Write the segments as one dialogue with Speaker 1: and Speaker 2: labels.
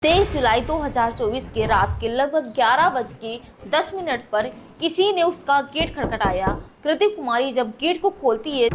Speaker 1: 23 जुलाई 2024 के रात के लगभग 11:10 पर किसी ने उसका गेट खटखटाया। कृति कुमारी जब गेट को खोलती है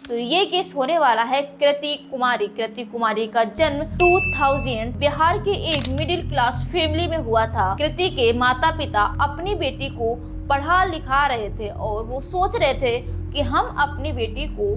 Speaker 1: तो ये केस होने वाला है कृति कुमारी का जन्म 2000 बिहार के एक मिडिल क्लास फैमिली में हुआ था। कृति के माता पिता अपनी बेटी को पढ़ा लिखा रहे थे और वो सोच रहे थे कि हम अपनी बेटी को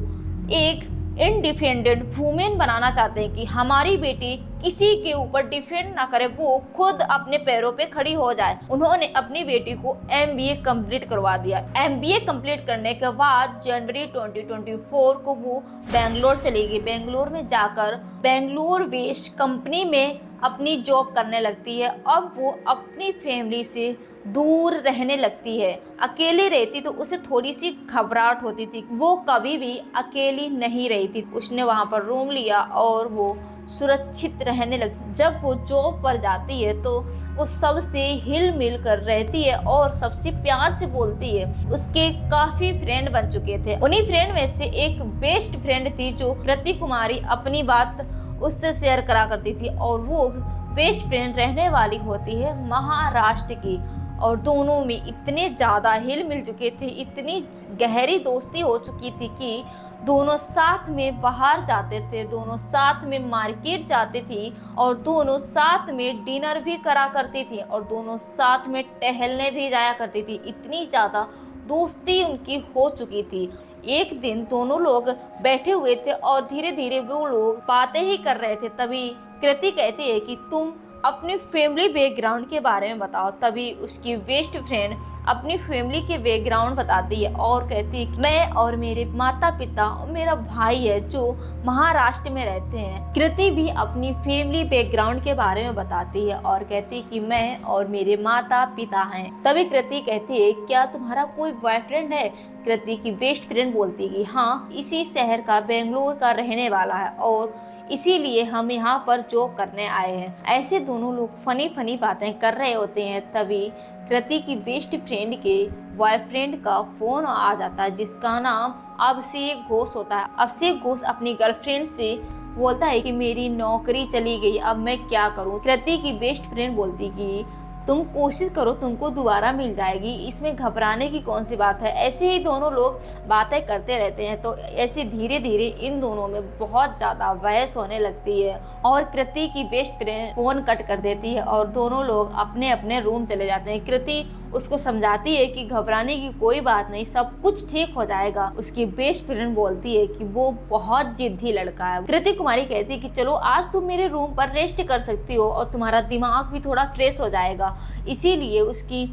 Speaker 1: एक इंडिपेंडेंट वुमेन बनाना चाहते हैं कि हमारी बेटी किसी के ऊपर डिपेंड ना करे, वो खुद अपने पैरों पे खड़ी हो जाए। उन्होंने अपनी बेटी को MBA कंप्लीट करवा दिया। MBA कंप्लीट करने के बाद जनवरी 2024 को वो बेंगलोर चली गई। बेंगलोर में जाकर बेंगलोर बेस्ड कंपनी में अपनी जॉब करने लगती है। अब वो अपनी फैमिली से दूर रहने लगती है। अकेली रहती तो उसे थोड़ी सी घबराहट होती थी। वो कभी भी अकेली नहीं रही थी। उसने वहाँ पर रूम लिया और वो सुरक्षित रहने लगी। जब वो जॉब पर जाती है तो वो सबसे हिल मिल कर रहती है और सबसे प्यार से बोलती है। उसके काफ़ी फ्रेंड बन चुके थे। उन्हीं फ्रेंड में से एक बेस्ट फ्रेंड थी जो कृति कुमारी अपनी बात उससे शेयर करा करती थी और वो बेस्ट फ्रेंड रहने वाली होती है महाराष्ट्र की। और दोनों में इतने ज़्यादा हिल मिल चुके थे, इतनी गहरी दोस्ती हो चुकी थी कि दोनों साथ में बाहर जाते थे, दोनों साथ में मार्केट जाती थी और दोनों साथ में डिनर भी करा करती थी और दोनों साथ में टहलने भी जाया करती थी। इतनी ज़्यादा दोस्ती उनकी हो चुकी थी। एक दिन दोनों लोग बैठे हुए थे और धीरे धीरे वो लोग बातें ही कर रहे थे। तभी कृति कहती है कि तुम अपनी फैमिली बैकग्राउंड के बारे में बताओ। तभी उसकी बेस्ट फ्रेंड अपनी फैमिली के बैकग्राउंड बताती है और कहती है कि मैं और मेरे माता पिता और मेरा भाई है जो महाराष्ट्र में रहते हैं। कृति भी अपनी फैमिली बैकग्राउंड के बारे में बताती है और कहती है कि मैं और मेरे माता पिता हैं। तभी कृति कहती है क्या तुम्हारा कोई बॉयफ्रेंड है? कृति की बेस्ट फ्रेंड बोलती है कि हाँ, इसी शहर का बेंगलोर का रहने वाला है और इसीलिए हम यहाँ पर जॉब करने आए हैं। ऐसे दोनों लोग फनी बातें कर रहे होते हैं। तभी कृति की बेस्ट फ्रेंड के बॉयफ्रेंड का फोन आ जाता है जिसका नाम अभिषेक घोष होता है। अभिषेक घोष अपनी गर्लफ्रेंड से बोलता है कि मेरी नौकरी चली गई, अब मैं क्या करूँ। कृति की बेस्ट फ्रेंड बोलती कि तुम कोशिश करो, तुमको दोबारा मिल जाएगी, इसमें घबराने की कौन सी बात है। ऐसे ही दोनों लोग बातें करते रहते हैं। तो ऐसे धीरे धीरे इन दोनों में बहुत ज़्यादा बहस होने लगती है और कृति की बेस्ट फ्रेंड फ़ोन कट कर देती है और दोनों लोग अपने अपने रूम चले जाते हैं। कृति उसको समझाती है कि घबराने की कोई बात नहीं, सब कुछ ठीक हो जाएगा। उसकी बेस्ट फ्रेंड बोलती है कि वो बहुत जिद्दी लड़का है। कृति कुमारी कहती है कि चलो आज तुम मेरे रूम पर रेस्ट कर सकती हो और तुम्हारा दिमाग भी थोड़ा फ्रेश हो जाएगा। इसीलिए उसकी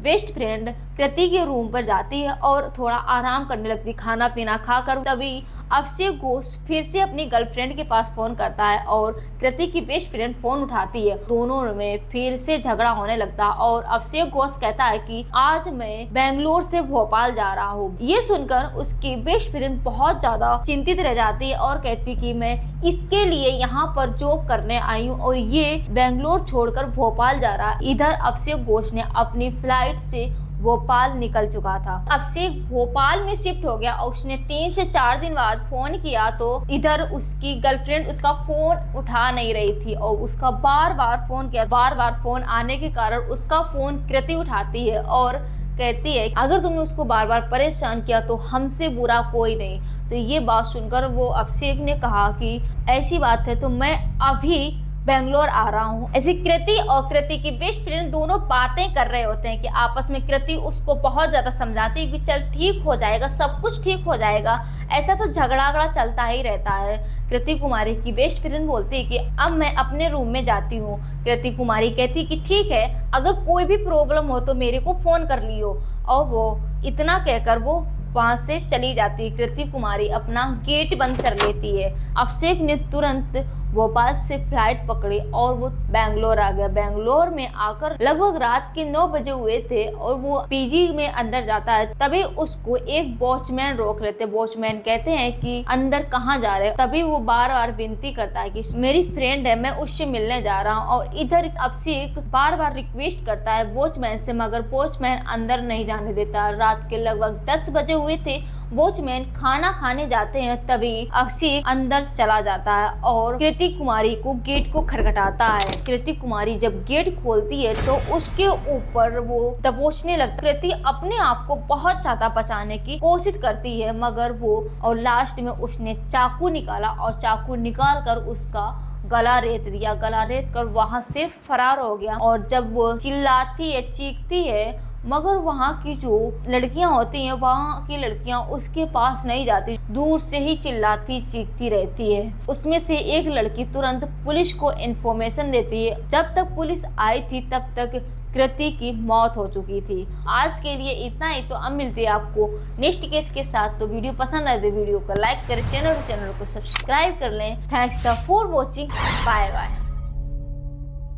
Speaker 1: बेस्ट फ्रेंड कृति के रूम पर जाती है और थोड़ा आराम करने लगती, खाना पीना खाकर। तभी अभिषेक घोष फिर से अपनी गर्लफ्रेंड के पास फोन करता है और कृति की बेस्ट फ्रेंड फोन उठाती है। दोनों में फिर से झगड़ा होने लगता है और अभिषेक घोष कहता है कि आज मैं बेंगलोर से भोपाल जा रहा हूँ। ये सुनकर उसकी बेस्ट फ्रेंड बहुत ज्यादा चिंतित रह जाती है और कहती कि मैं इसके लिए यहाँ पर जॉब करने आई हूँ और ये बेंगलोर छोड़कर भोपाल जा रहा है। इधर अभिषेक घोष ने अपनी फ्लाइट से भोपाल निकल चुका था। अभिषेक भोपाल में शिफ्ट हो गया और उसने 3 से 4 दिन बाद फोन किया तो इधर उसकी गर्लफ्रेंड उसका फोन उठा नहीं रही थी और उसका बार बार फोन किया। बार बार फोन आने के कारण उसका फोन कृति उठाती है और कहती है अगर तुमने उसको बार बार परेशान किया तो हमसे बुरा कोई नहीं। तो ये बात सुनकर वो अभिषेक ने कहा कि ऐसी बात है तो मैं अभी बेंगलोर आ रहा हूँ। ऐसे कृति और कृति की बेस्ट फ्रेंड दोनों बातें कर रहे होते हैं कि आपस में कृति उसको बहुत ज्यादा समझाती है कि चल ठीक हो जाएगा, सब कुछ ठीक हो जाएगा। ऐसा तो झगड़ा चलता ही रहता है। कृति कुमारी की बेस्ट फ्रेंड बोलती है कि अब मैं अपने रूम में जाती हूँ। कृति कुमारी कहती है कि ठीक है, अगर कोई भी प्रॉब्लम हो तो मेरे को फोन कर लियो। और वो इतना कहकर वो वहां से चली जाती है। कृति कुमारी अपना गेट बंद कर लेती है। अभिषेक ने तुरंत भोपाल से फ्लाइट पकड़ी और वो बेंगलोर आ गया। बेंगलोर में आकर लगभग रात के 9 बजे हुए थे और वो पीजी में अंदर जाता है। तभी उसको एक वॉचमैन रोक लेते। वॉचमैन कहते हैं कि अंदर कहाँ जा रहे हो। तभी वो बार बार विनती करता है कि मेरी फ्रेंड है, मैं उससे मिलने जा रहा हूँ। और इधर अभिषेक बार बार रिक्वेस्ट करता है वॉचमैन से, मगर वॉचमैन अंदर नहीं जाने देता। रात के लगभग 10 बजे हुए थे। वॉचमैन खाना खाने जाते हैं, तभी अभिषेक अंदर चला जाता है और कृति कुमारी को गेट को खटखटाता है। कृति कुमारी जब गेट खोलती है तो उसके ऊपर वो दबोचने लगती। कृति अपने आप को बहुत ज्यादा बचाने की कोशिश करती है, मगर वो और लास्ट में उसने चाकू निकाला और चाकू निकाल कर उसका गला रेत दिया। गला रेत कर वहां से फरार हो गया। और जब वो चिल्लाती है, चीखती है, मगर वहाँ की जो लड़कियां होती हैं, वहाँ की लड़कियां उसके पास नहीं जाती, दूर से ही चिल्लाती चीखती रहती है। उसमें से एक लड़की तुरंत पुलिस को इन्फॉर्मेशन देती है। जब तक पुलिस आई थी तब तक कृति की मौत हो चुकी थी। आज के लिए इतना ही। तो अब मिलते हैं आपको नेक्स्ट केस के साथ। तो वीडियो पसंद आए तो वीडियो को लाइक करें, चैनल को सब्सक्राइब कर लें। Thanks for watching. Bye bye.